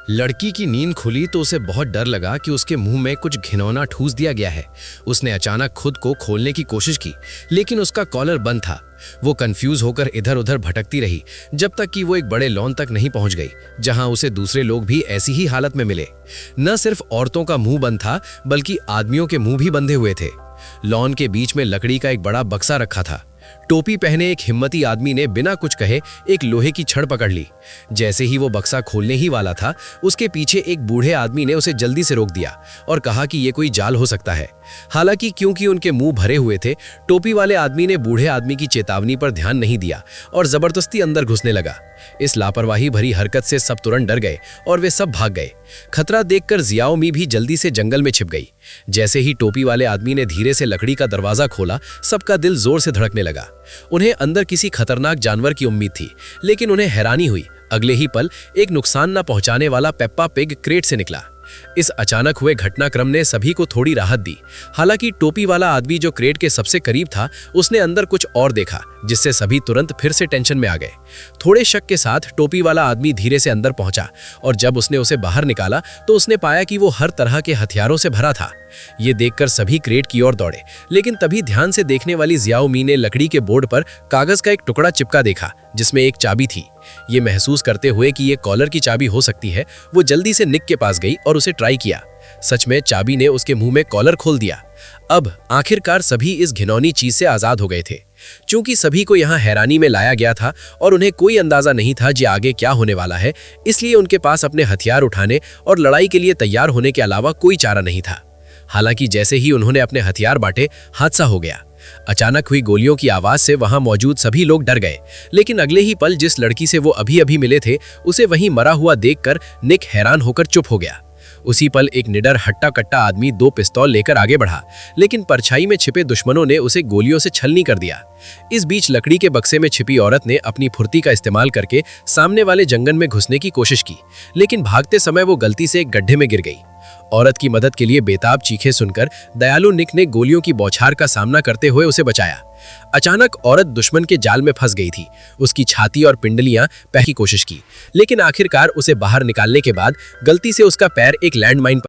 लड़की की नींद खुली तो उसे बहुत डर लगा कि उसके मुंह में कुछ घिनौना ठूस दिया गया है। उसने अचानक खुद को खोलने की कोशिश की, लेकिन उसका कॉलर बंद था। वो कंफ्यूज होकर इधर उधर भटकती रही जब तक कि वो एक बड़े लॉन तक नहीं पहुंच गई, जहां उसे दूसरे लोग भी ऐसी ही हालत में मिले। न सिर्फ औरतों का मुंह बंद था, बल्कि आदमियों के मुंह भी बंधे हुए थे। लॉन के बीच में लकड़ी का एक बड़ा बक्सा रखा था। टोपी पहने एक हिम्मती आदमी ने बिना कुछ कहे एक लोहे की छड़ पकड़ ली। जैसे ही वो बक्सा खोलने ही वाला था, उसके पीछे एक बूढ़े आदमी ने उसे जल्दी से रोक दिया और कहा कि ये कोई जाल हो सकता है। हालांकि क्योंकि उनके मुंह भरे हुए थे, टोपी वाले आदमी ने बूढ़े आदमी की चेतावनी पर ध्यान नहीं दिया और जबरदस्ती अंदर घुसने लगा। इस लापरवाही भरी हरकत से सब तुरंत डर गए और वे सब भाग गए। खतरा देखकर जियाओमी भी जल्दी से जंगल में छिप गई। जैसे ही टोपी वाले आदमी ने धीरे से लकड़ी का दरवाजा खोला, सबका दिल जोर से धड़कने लगा। उन्हें अंदर किसी खतरनाक जानवर की उम्मीद थी, लेकिन उन्हें हैरानी हुई। अगले ही पल एक नुकसान न पहुंचाने वाला पेप्पा पिग क्रेट से निकला। इस अचानक हुए घटनाक्रम ने सभी को थोड़ी राहत दी। हालांकि टोपी वाला आदमी जो क्रेट के सबसे करीब था, उसने अंदर कुछ और देखा, जिससे सभी तुरंत फिर से टेंशन में आ गए। थोड़े शक के साथ टोपी वाला आदमी धीरे से अंदर पहुंचा और जब उसने उसे बाहर निकाला तो उसने पाया कि वो हर तरह के हथियारों से भरा था। ये देखकर सभी क्रेट की ओर दौड़े, लेकिन तभी ध्यान से देखने वाली जियाओमी ने लकड़ी के बोर्ड पर कागज का एक टुकड़ा चिपका देखा, जिसमें एक चाबी थी। ये महसूस करते हुए कि ये कॉलर की चाबी हो सकती है, वो जल्दी से निक के पास गई और उसे ट्राई किया। सच में चाबी ने उसके मुंह में कॉलर खोल दिया। अब आखिरकार सभी इस घिनौनी चीज से आजाद हो गए थे। चूंकि सभी को यहाँ हैरानी में लाया गया था और उन्हें कोई अंदाजा नहीं था कि आगे क्या होने वाला है, इसलिए उनके पास अपने हथियार उठाने और लड़ाई के लिए तैयार होने के अलावा कोई चारा नहीं था। हालांकि जैसे ही उन्होंने अपने हथियार बांटे, हादसा हो गया। अचानक हुई गोलियों की आवाज से वहां मौजूद सभी लोग डर गए, लेकिन अगले ही पल जिस लड़की से वो अभी अभी मिले थे, उसे वहीं मरा हुआ देखकर निक हैरान होकर चुप हो गया। उसी पल एक निडर हट्टा कट्टा आदमी 2 पिस्तौल लेकर आगे बढ़ा, लेकिन परछाई में छिपे दुश्मनों ने उसे गोलियों से छलनी कर दिया। इस बीच लकड़ी के बक्से में छिपी औरत ने अपनी फुर्ती का इस्तेमाल करके सामने वाले जंगल में घुसने की कोशिश की, लेकिन भागते समय वो गलती से एक गड्ढे में गिर गई। औरत की मदद के लिए बेताब चीखें सुनकर दयालु निक ने गोलियों की बौछार का सामना करते हुए उसे बचाया। अचानक औरत दुश्मन के जाल में फंस गई थी। उसकी छाती और पिंडलियां पहली कोशिश की, लेकिन आखिरकार उसे बाहर निकालने के बाद गलती से उसका पैर एक लैंडमाइन